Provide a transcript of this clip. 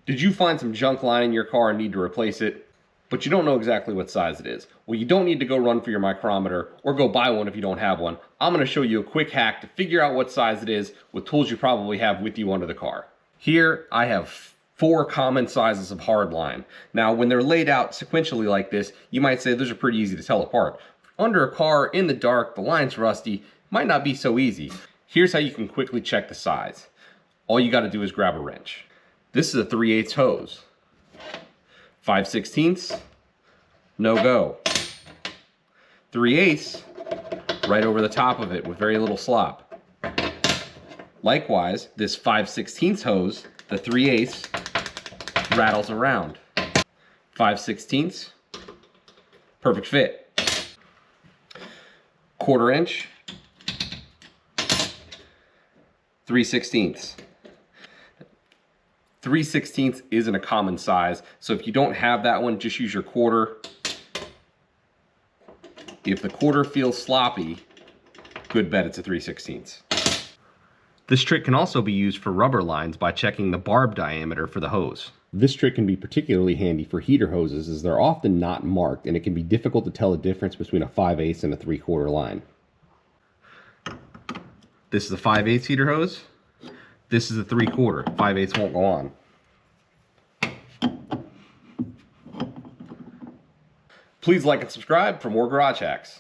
Did you find some junk line in your car and need to replace it, but you don't know exactly what size it is? Well, you don't need to go run for your micrometer or go buy one if you don't have one. I'm going to show you a quick hack to figure out what size it is with tools you probably have with you under the car. Here I have 4 common sizes of hardline. Now, when they're laid out sequentially like this, you might say those are pretty easy to tell apart. Under a car, in the dark, the line's rusty, might not be so easy. Here's how you can quickly check the size. All you got to do is grab a wrench. This is a 3/8 hose. 5/16, no go. 3/8, right over the top of it with very little slop. Likewise, this 5/16 hose, the 3/8, rattles around. 5/16, perfect fit. 1/4 inch, 3/16. 3/16 isn't a common size, so if you don't have that one, just use your 1/4. If the 1/4 feels sloppy, good bet it's a 3/16. This trick can also be used for rubber lines by checking the barb diameter for the hose. This trick can be particularly handy for heater hoses as they're often not marked and it can be difficult to tell the difference between a 5/8 and a 3/4 line. This is a 5/8 heater hose. This is a 3/4. 5/8 won't go on. Please like and subscribe for more garage hacks.